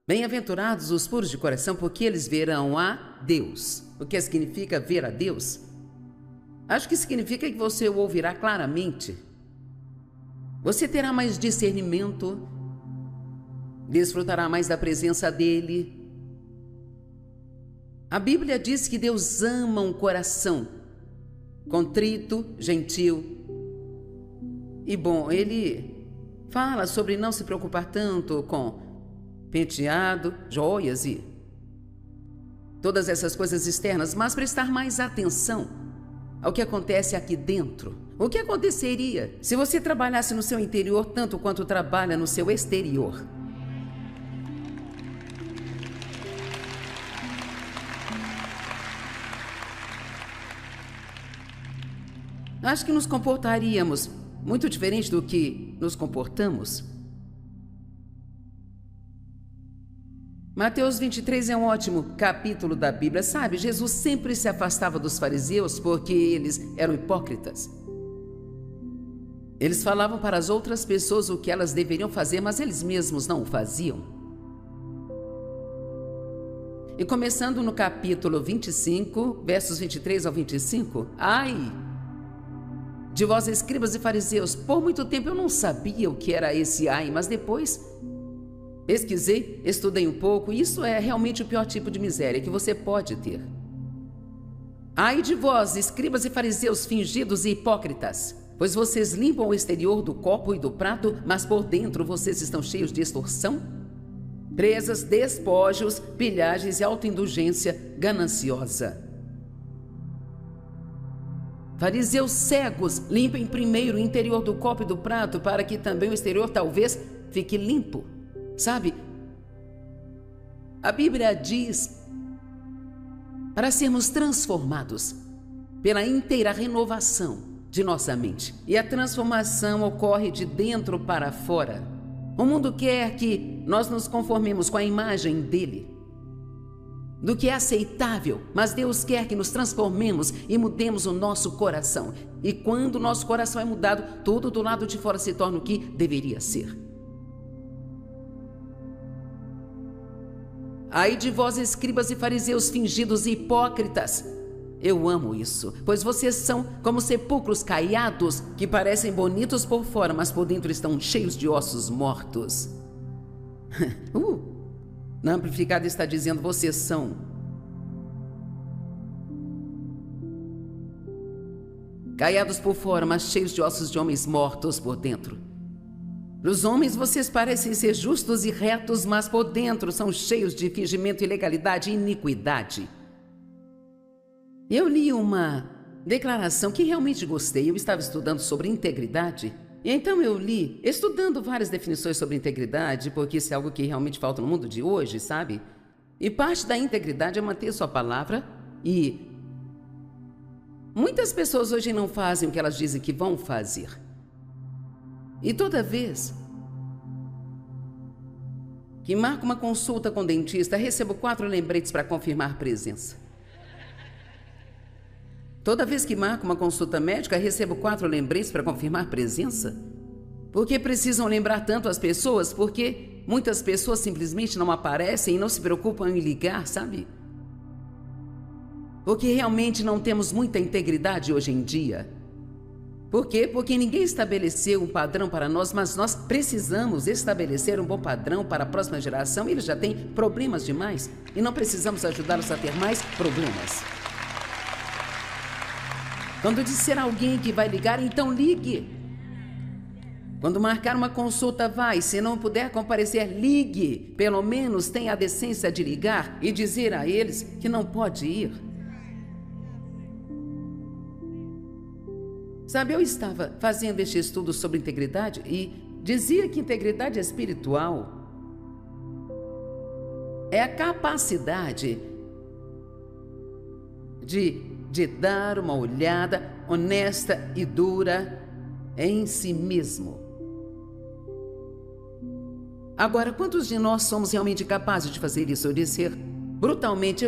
Bem-aventurados os puros de coração, porque eles verão a Deus. O que significa ver a Deus? Acho que significa que você o ouvirá claramente. Você terá mais discernimento, desfrutará mais da presença dele. A Bíblia diz que Deus ama um coração contrito, gentil e bom. Ele fala sobre não se preocupar tanto com penteado, joias e todas essas coisas externas, mas prestar mais atenção ao que acontece aqui dentro. O que aconteceria se você trabalhasse no seu interior tanto quanto trabalha no seu exterior? Acho que nos comportaríamos muito diferente do que nos comportamos. Mateus 23 é um ótimo capítulo da Bíblia. Sabe, Jesus sempre se afastava dos fariseus porque eles eram hipócritas. Eles falavam para as outras pessoas o que elas deveriam fazer, mas eles mesmos não o faziam. E começando no capítulo 25, versos 23 ao 25, ai de vós, escribas e fariseus, por muito tempo eu não sabia o que era esse ai, mas depois pesquisei, estudei um pouco, e isso é realmente o pior tipo de miséria que você pode ter. Ai de vós, escribas e fariseus, fingidos e hipócritas, pois vocês limpam o exterior do copo e do prato, mas por dentro vocês estão cheios de extorsão, presas, despojos, pilhagens e autoindulgência gananciosa. Fariseus cegos, limpem primeiro o interior do copo e do prato, para que também o exterior talvez fique limpo. Sabe, a Bíblia diz para sermos transformados pela inteira renovação de nossa mente. E a transformação ocorre de dentro para fora. O mundo quer que nós nos conformemos com a imagem dele, do que é aceitável, mas Deus quer que nos transformemos e mudemos o nosso coração. E quando o nosso coração é mudado, tudo do lado de fora se torna o que deveria ser. Ai de vós, escribas e fariseus, fingidos e hipócritas. Eu amo isso, pois vocês são como sepulcros caiados, que parecem bonitos por fora, mas por dentro estão cheios de ossos mortos. Na Amplificada está dizendo, vocês são caiados por fora, mas cheios de ossos de homens mortos por dentro. Para os homens vocês parecem ser justos e retos, mas por dentro são cheios de fingimento, ilegalidade e iniquidade. Eu li uma declaração que realmente gostei. Eu estava estudando sobre integridade. E então eu li, estudando várias definições sobre integridade, porque isso é algo que realmente falta no mundo de hoje, sabe? E parte da integridade é manter sua palavra, e muitas pessoas hoje não fazem o que elas dizem que vão fazer. E toda vez que marco uma consulta com o dentista, recebo 4 lembretes para confirmar presença. Toda vez que marco uma consulta médica, recebo 4 lembretes para confirmar presença. Por que precisam lembrar tanto as pessoas? Porque muitas pessoas simplesmente não aparecem e não se preocupam em ligar, sabe? Porque realmente não temos muita integridade hoje em dia. Por quê? Porque ninguém estabeleceu um padrão para nós, mas nós precisamos estabelecer um bom padrão para a próxima geração. Eles já têm problemas demais e não precisamos ajudá-los a ter mais problemas. Quando disser a alguém que vai ligar, então ligue. Quando marcar uma consulta, vai. Se não puder comparecer, ligue. Pelo menos tenha a decência de ligar e dizer a eles que não pode ir. Sabe, eu estava fazendo este estudo sobre integridade e dizia que integridade espiritual é a capacidade de dar uma olhada honesta e dura em si mesmo. Agora, quantos de nós somos realmente capazes de fazer isso? De ser brutalmente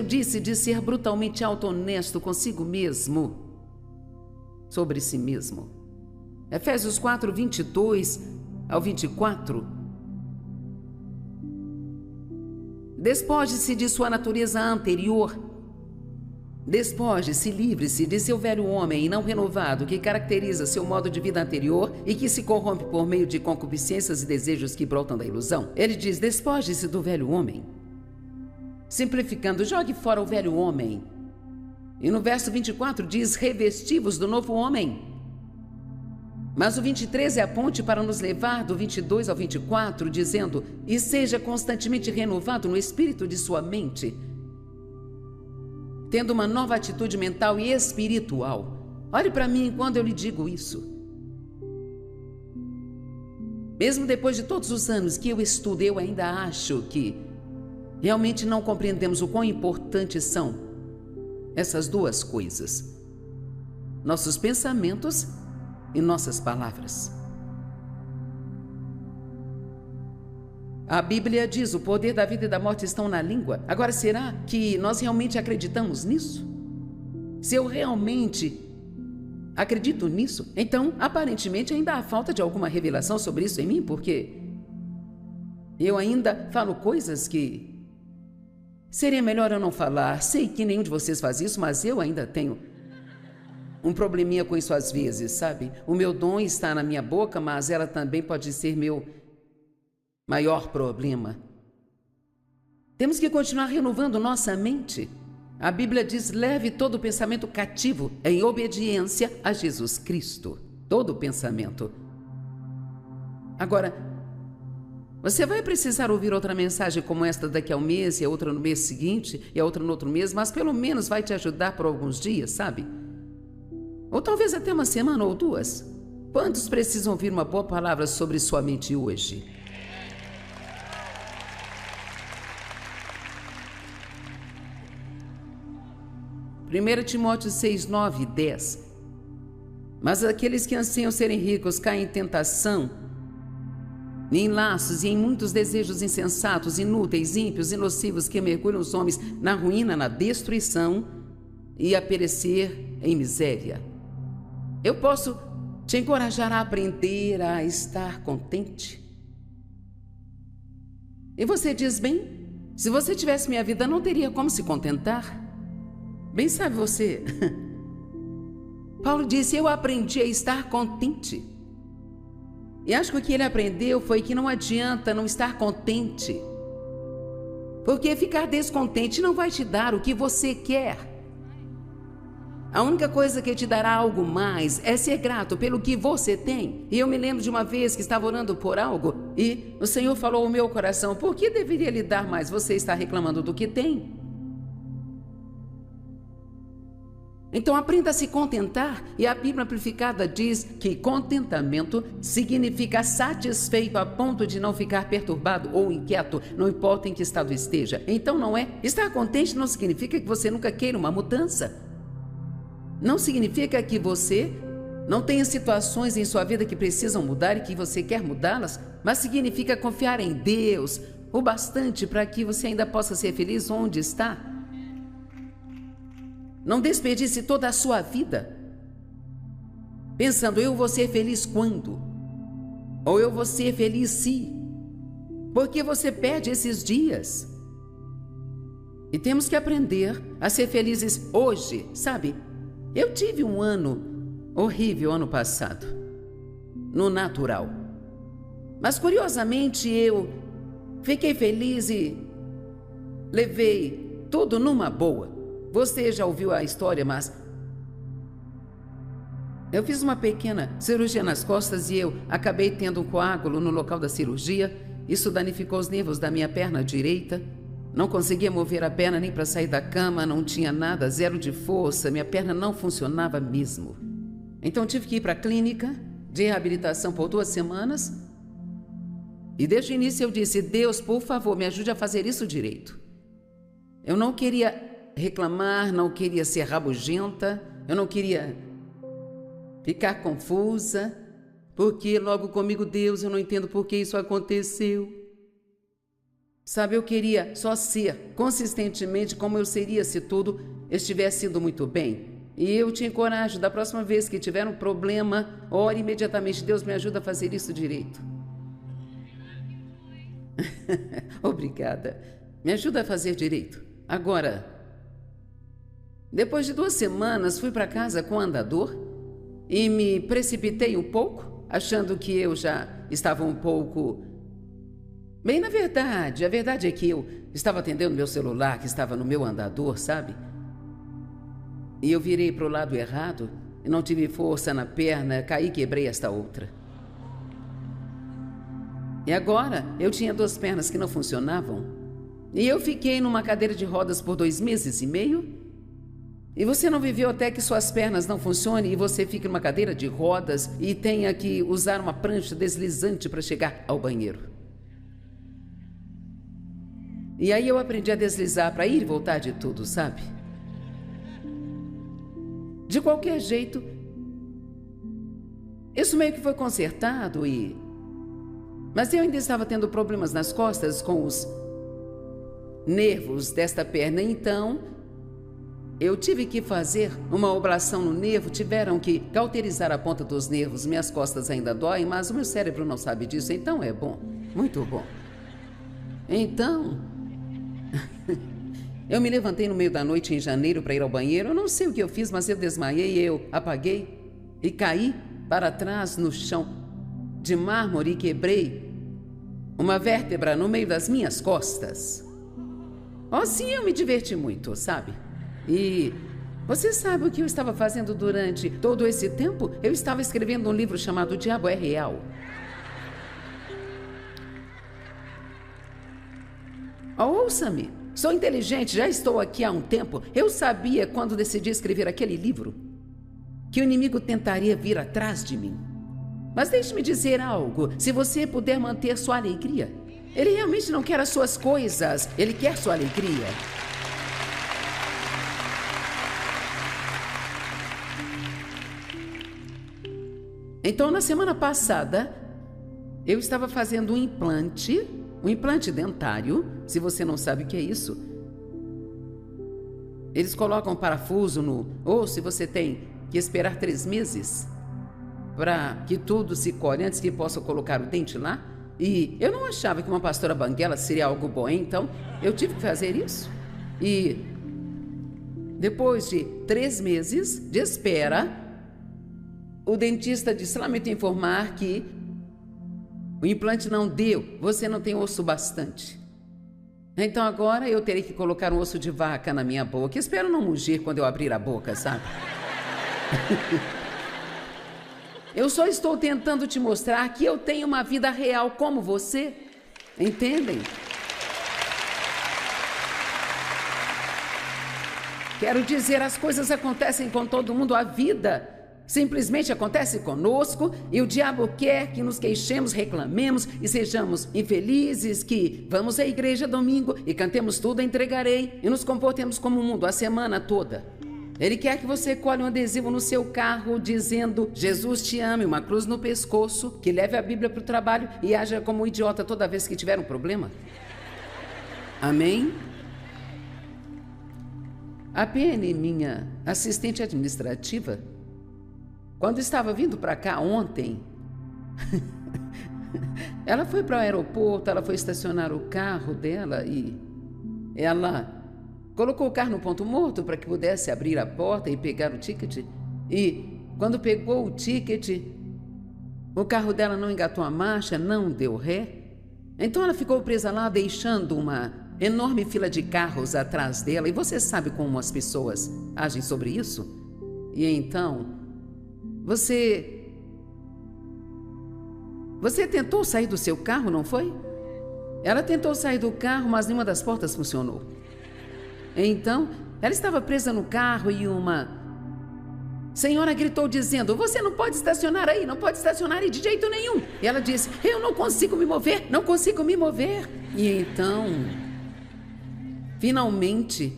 auto-honesto consigo mesmo, sobre si mesmo. Efésios 4, 22 ao 24. Despoje-se de sua natureza anterior. Despoje-se, livre-se de seu velho homem não renovado que caracteriza seu modo de vida anterior e que se corrompe por meio de concupiscências e desejos que brotam da ilusão. Ele diz: despoje-se do velho homem. Simplificando, jogue fora o velho homem. E no verso 24 diz: revesti-vos do novo homem. Mas o 23 é a ponte para nos levar do 22 ao 24, dizendo: e seja constantemente renovado no espírito de sua mente, tendo uma nova atitude mental e espiritual. Olhe para mim quando eu lhe digo isso. Mesmo depois de todos os anos que eu estudo, eu ainda acho que realmente não compreendemos o quão importantes são essas duas coisas: nossos pensamentos e nossas palavras. A Bíblia diz: o poder da vida e da morte estão na língua. Agora, será que nós realmente acreditamos nisso? Se eu realmente acredito nisso, então, aparentemente, ainda há falta de alguma revelação sobre isso em mim, porque eu ainda falo coisas que seria melhor eu não falar. Sei que nenhum de vocês faz isso, mas eu ainda tenho um probleminha com isso às vezes, sabe? O meu dom está na minha boca, mas ela também pode ser meu maior problema. Temos que continuar renovando nossa mente. A Bíblia diz: leve todo pensamento cativo em obediência a Jesus Cristo. Todo pensamento. Agora, você vai precisar ouvir outra mensagem como esta daqui a um mês, e a outra no mês seguinte, e a outra no outro mês, mas pelo menos vai te ajudar por alguns dias, sabe? Ou talvez até uma semana ou duas. Quantos precisam ouvir uma boa palavra sobre sua mente hoje? Primeiro Timóteo 6, 9 e 10. Mas aqueles que anseiam serem ricos caem em tentação, em laços e em muitos desejos insensatos, inúteis, ímpios e nocivos que mergulham os homens na ruína, na destruição e a perecer em miséria. Eu posso te encorajar a aprender a estar contente. E você diz: bem, se você tivesse minha vida, não teria como se contentar. Bem, sabe você, Paulo disse: eu aprendi a estar contente. E acho que o que ele aprendeu foi que não adianta não estar contente, porque ficar descontente não vai te dar o que você quer. A única coisa que te dará algo mais é ser grato pelo que você tem. E eu me lembro de uma vez que estava orando por algo e o Senhor falou ao meu coração: por que deveria lhe dar mais? Você está reclamando do que tem. Então aprenda a se contentar, e a Bíblia Amplificada diz que contentamento significa satisfeito a ponto de não ficar perturbado ou inquieto, não importa em que estado esteja. Então não é, estar contente não significa que você nunca queira uma mudança. Não significa que você não tenha situações em sua vida que precisam mudar e que você quer mudá-las, mas significa confiar em Deus o bastante para que você ainda possa ser feliz onde está. Não desperdice toda a sua vida pensando: eu vou ser feliz quando? Ou eu vou ser feliz se? Porque você perde esses dias. E temos que aprender a ser felizes hoje, sabe? Eu tive um ano horrível ano passado, no natural. Mas curiosamente eu fiquei feliz e levei tudo numa boa. Você já ouviu a história, mas eu fiz uma pequena cirurgia nas costas e eu acabei tendo um coágulo no local da cirurgia. Isso danificou os nervos da minha perna direita. Não conseguia mover a perna nem para sair da cama, não tinha nada, zero de força, minha perna não funcionava mesmo. Então tive que ir para a clínica de reabilitação por 2 semanas. E desde o início eu disse: Deus, por favor, me ajude a fazer isso direito. Eu não queria reclamar, não queria ser rabugenta, eu não queria ficar confusa, porque logo comigo: Deus, eu não entendo por que isso aconteceu. Sabe, eu queria só ser consistentemente como eu seria se tudo estivesse indo muito bem. E eu te encorajo, da próxima vez que tiver um problema, ore imediatamente: Deus, me ajuda a fazer isso direito. Obrigada. Me ajuda a fazer direito. Agora, depois de 2 semanas, fui para casa com o andador e me precipitei um pouco, achando que eu já estava um pouco... Bem, na verdade, a verdade é que eu estava atendendo meu celular, que estava no meu andador, sabe? E eu virei para o lado errado e não tive força na perna, caí e quebrei esta outra. E agora, eu tinha 2 pernas que não funcionavam. E eu fiquei numa cadeira de rodas por 2 meses e meio. E você não viveu até que suas pernas não funcionem e você fique numa cadeira de rodas e tenha que usar uma prancha deslizante para chegar ao banheiro. E aí eu aprendi a deslizar para ir e voltar de tudo, sabe? De qualquer jeito, isso meio que foi consertado Mas eu ainda estava tendo problemas nas costas com os nervos desta perna, então eu tive que fazer uma oblação no nervo, tiveram que cauterizar a ponta dos nervos. Minhas costas ainda doem, mas o meu cérebro não sabe disso, então é bom, muito bom. Então, eu me levantei no meio da noite em janeiro para ir ao banheiro. Eu não sei o que eu fiz, mas eu desmaiei, eu apaguei e caí para trás no chão de mármore e quebrei uma vértebra no meio das minhas costas. Oh, sim, eu me diverti muito, sabe? E você sabe o que eu estava fazendo durante todo esse tempo? Eu estava escrevendo um livro chamado O Diabo é Real. Oh, ouça-me, sou inteligente, já estou aqui há um tempo. Eu sabia, quando decidi escrever aquele livro, que o inimigo tentaria vir atrás de mim. Mas deixe-me dizer algo, se você puder manter sua alegria, ele realmente não quer as suas coisas, ele quer sua alegria. Então, na semana passada, eu estava fazendo um implante dentário. Se você não sabe o que é isso, eles colocam um parafuso no osso e você tem que esperar 3 meses para que tudo se colhe antes que possa colocar o dente lá. E eu não achava que uma pastora banguela seria algo bom, então eu tive que fazer isso. E depois de 3 meses de espera, o dentista disse: lamento informar que o implante não deu, você não tem osso bastante. Então agora eu terei que colocar um osso de vaca na minha boca. Espero não mugir quando eu abrir a boca, sabe? Eu só estou tentando te mostrar que eu tenho uma vida real como você. Entendem? Quero dizer, as coisas acontecem com todo mundo. A vida simplesmente acontece conosco e o diabo quer que nos queixemos, reclamemos e sejamos infelizes, que vamos à igreja domingo e cantemos tudo entregarei e nos comportemos como o mundo a semana toda. Ele quer que você colhe um adesivo no seu carro dizendo Jesus te ama, uma cruz no pescoço, que leve a Bíblia para o trabalho e haja como um idiota toda vez que tiver um problema. Amém? A Penny, minha assistente administrativa, quando estava vindo para cá ontem, ela foi para o aeroporto, ela foi estacionar o carro dela e ela colocou o carro no ponto morto para que pudesse abrir a porta e pegar o ticket. E quando pegou o ticket, o carro dela não engatou a marcha, não deu ré. Então ela ficou presa lá, deixando uma enorme fila de carros atrás dela. E você sabe como as pessoas agem sobre isso? E então, você tentou sair do seu carro, não foi? Ela tentou sair do carro, mas nenhuma das portas funcionou. Então, ela estava presa no carro e uma senhora gritou dizendo: você não pode estacionar aí, não pode estacionar aí de jeito nenhum. E ela disse: eu não consigo me mover, não consigo me mover. E então, finalmente,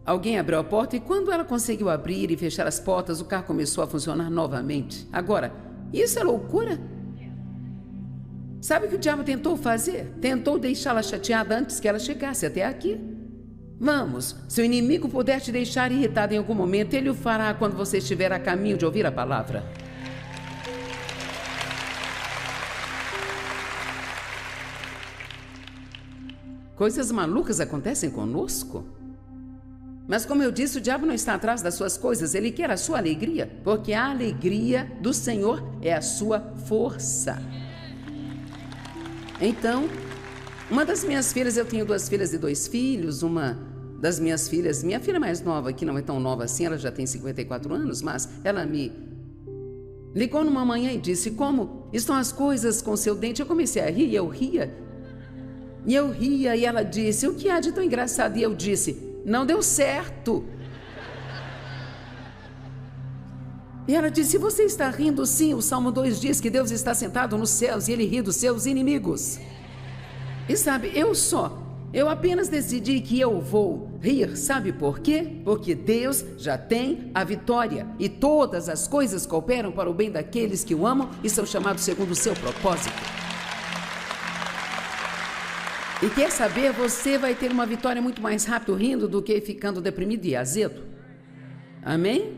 alguém abriu a porta e quando ela conseguiu abrir e fechar as portas, o carro começou a funcionar novamente. Agora, isso é loucura? Sabe o que o diabo tentou fazer? Tentou deixá-la chateada antes que ela chegasse até aqui. Vamos, se o inimigo puder te deixar irritado em algum momento, ele o fará quando você estiver a caminho de ouvir a palavra. Coisas malucas acontecem conosco. Mas como eu disse, o diabo não está atrás das suas coisas, ele quer a sua alegria, porque a alegria do Senhor é a sua força. Então, uma das minhas filhas, eu tenho 2 filhas e 2 filhos, uma das minhas filhas, minha filha mais nova, que não é tão nova assim, ela já tem 54 anos, mas ela me ligou numa manhã e disse: como estão as coisas com seu dente? Eu comecei a rir, eu ria, e ela disse: o que há de tão engraçado? E eu disse: não deu certo. E ela disse: você está rindo? Sim, o Salmo 2 diz que Deus está sentado nos céus e ele ri dos seus inimigos. E sabe, eu apenas decidi que eu vou rir. Sabe por quê? Porque Deus já tem a vitória e todas as coisas cooperam para o bem daqueles que o amam e são chamados segundo o seu propósito. E quer saber, você vai ter uma vitória muito mais rápido rindo do que ficando deprimido e azedo. Amém?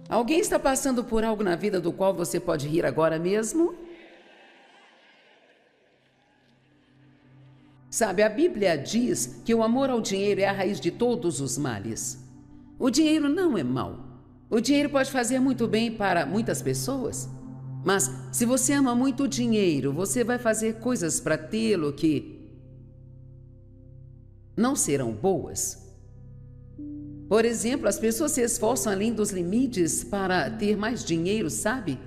Alguém está passando por algo na vida do qual você pode rir agora mesmo? Sabe, a Bíblia diz que o amor ao dinheiro é a raiz de todos os males. O dinheiro não é mau. O dinheiro pode fazer muito bem para muitas pessoas. Mas se você ama muito o dinheiro, você vai fazer coisas para tê-lo que não serão boas. Por exemplo, as pessoas se esforçam além dos limites para ter mais dinheiro, sabe?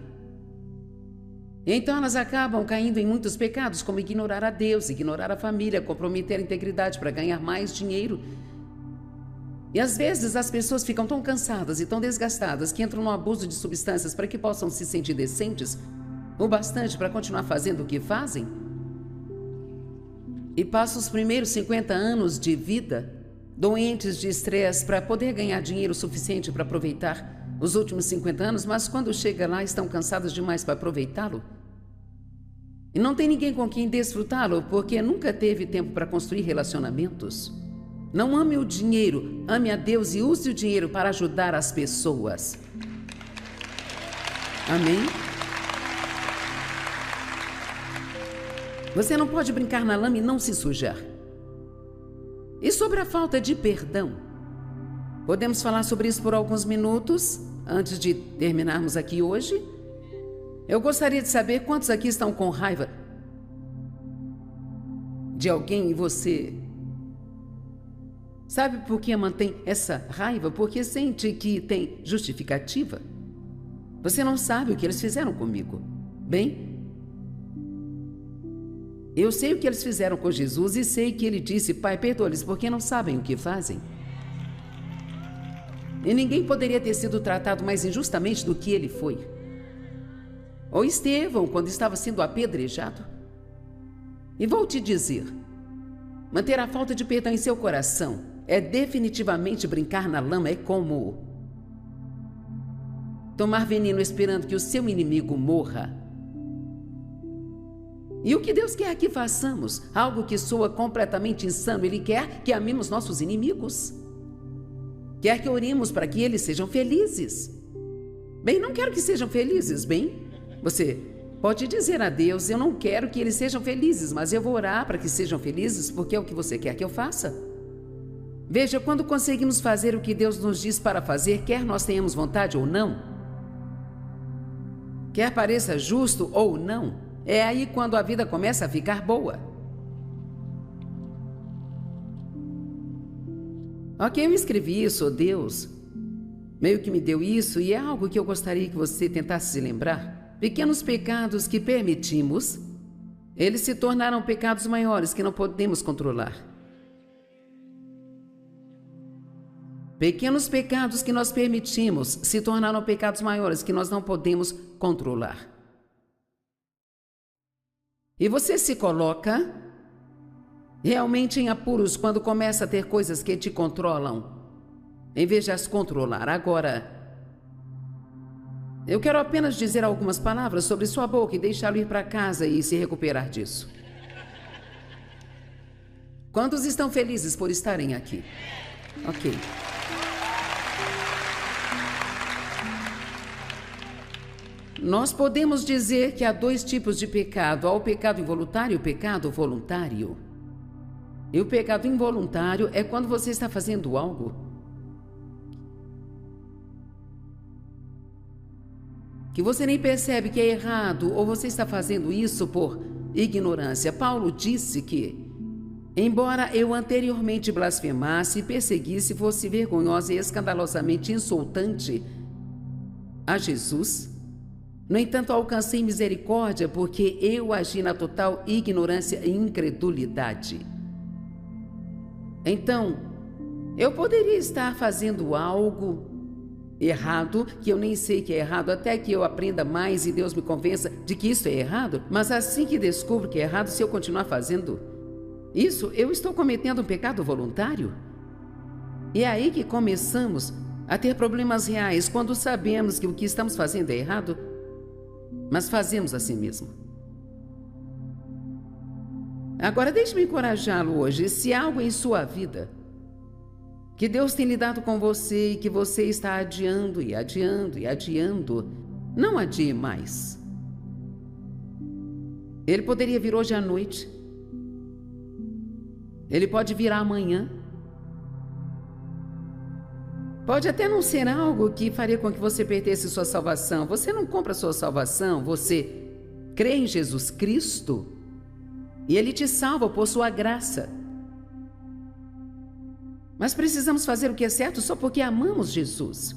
Então elas acabam caindo em muitos pecados, como ignorar a Deus, ignorar a família, comprometer a integridade para ganhar mais dinheiro. E às vezes as pessoas ficam tão cansadas e tão desgastadas que entram no abuso de substâncias para que possam se sentir decentes o bastante para continuar fazendo o que fazem. E passam os primeiros 50 anos de vida doentes de estresse para poder ganhar dinheiro suficiente para aproveitar os últimos 50 anos, mas quando chega lá estão cansados demais para aproveitá-lo. E não tem ninguém com quem desfrutá-lo porque nunca teve tempo para construir relacionamentos. Não ame o dinheiro, ame a Deus e use o dinheiro para ajudar as pessoas. Amém? Você não pode brincar na lama e não se sujar. E sobre a falta de perdão? Podemos falar sobre isso por alguns minutos, antes de terminarmos aqui hoje? Eu gostaria de saber quantos aqui estão com raiva de alguém e você... Sabe por que mantém essa raiva? Porque sente que tem justificativa. Você não sabe o que eles fizeram comigo. Bem, eu sei o que eles fizeram com Jesus e sei que ele disse: Pai, perdoa-lhes porque não sabem o que fazem. E ninguém poderia ter sido tratado mais injustamente do que ele foi. Ou Estevão, quando estava sendo apedrejado. E vou te dizer, manter a falta de perdão em seu coração é definitivamente brincar na lama, é como tomar veneno esperando que o seu inimigo morra. E o que Deus quer que façamos? Algo que soa completamente insano. Ele quer que amemos nossos inimigos. Quer que oremos para que eles sejam felizes. Bem, não quero que sejam felizes, bem? Você pode dizer a Deus: eu não quero que eles sejam felizes, mas eu vou orar para que sejam felizes porque é o que você quer que eu faça. Veja, quando conseguimos fazer o que Deus nos diz para fazer, quer nós tenhamos vontade ou não, quer pareça justo ou não, é aí quando a vida começa a ficar boa. Ok, eu escrevi isso, Deus meio que me deu isso, e é algo que eu gostaria que você tentasse se lembrar. Pequenos pecados que permitimos, eles se tornaram pecados maiores que não podemos controlar. Pequenos pecados que nós permitimos se tornaram pecados maiores que nós não podemos controlar. E você se coloca realmente em apuros quando começa a ter coisas que te controlam, em vez de as controlar. Agora, eu quero apenas dizer algumas palavras sobre sua boca e deixá-lo ir para casa e se recuperar disso. Quantos estão felizes por estarem aqui? Ok. Nós podemos dizer que há 2 tipos de pecado. Há o pecado involuntário e o pecado voluntário. E o pecado involuntário é quando você está fazendo algo que você nem percebe que é errado, ou você está fazendo isso por ignorância. Paulo disse que, embora eu anteriormente blasfemasse, perseguisse, fosse vergonhosa e escandalosamente insultante a Jesus, no entanto, alcancei misericórdia porque eu agi na total ignorância e incredulidade. Então, eu poderia estar fazendo algo errado, que eu nem sei que é errado, até que eu aprenda mais e Deus me convença de que isso é errado, mas assim que descubro que é errado, se eu continuar fazendo isso, eu estou cometendo um pecado voluntário. E é aí que começamos a ter problemas reais, quando sabemos que o que estamos fazendo é errado, mas fazemos assim mesmo. Agora, deixe-me encorajá-lo hoje. Se há algo em sua vida que Deus tem lidado com você e que você está adiando e adiando e adiando, não adie mais. Ele poderia vir hoje à noite. Ele pode vir amanhã. Pode até não ser algo que faria com que você perdesse sua salvação. Você não compra sua salvação, você crê em Jesus Cristo e Ele te salva por sua graça. Mas precisamos fazer o que é certo só porque amamos Jesus.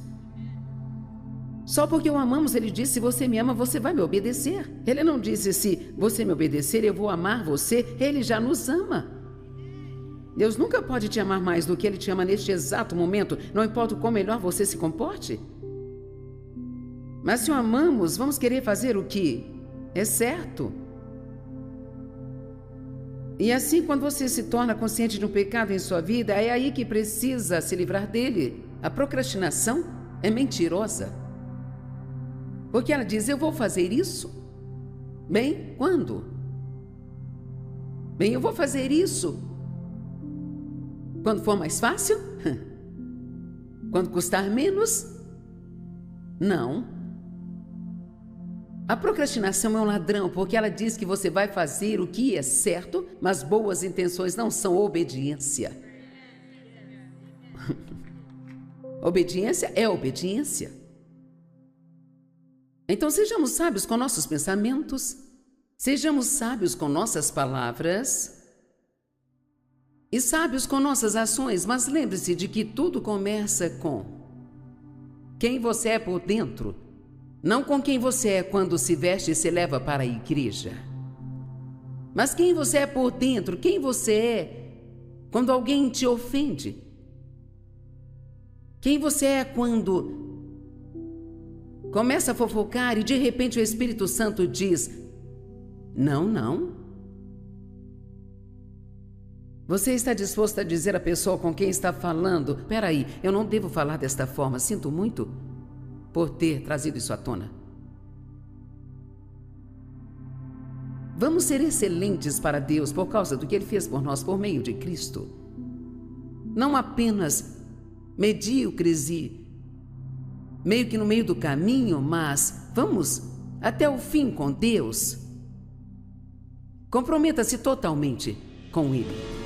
Só porque o amamos, Ele disse: se você me ama, você vai me obedecer. Ele não disse: se você me obedecer, eu vou amar você. Ele já nos ama. Deus nunca pode te amar mais do que Ele te ama neste exato momento, não importa o quão melhor você se comporte. Mas se o amamos, vamos querer fazer o que é certo. E assim, quando você se torna consciente de um pecado em sua vida, é aí que precisa se livrar dele. A procrastinação é mentirosa. Porque ela diz: eu vou fazer isso. Bem, quando? Bem, eu vou fazer isso quando for mais fácil? Quando custar menos? Não. A procrastinação é um ladrão, porque ela diz que você vai fazer o que é certo, mas boas intenções não são obediência. Obediência é obediência. Então sejamos sábios com nossos pensamentos, sejamos sábios com nossas palavras e sábios com nossas ações, mas lembre-se de que tudo começa com quem você é por dentro, não com quem você é quando se veste e se leva para a igreja. Mas quem você é por dentro, quem você é quando alguém te ofende. Quem você é quando começa a fofocar e de repente o Espírito Santo diz: não, não. Você está disposto a dizer à pessoa com quem está falando: peraí, eu não devo falar desta forma, sinto muito por ter trazido isso à tona. Vamos ser excelentes para Deus por causa do que Ele fez por nós por meio de Cristo. Não apenas medíocres e meio que no meio do caminho, mas vamos até o fim com Deus. Comprometa-se totalmente com Ele.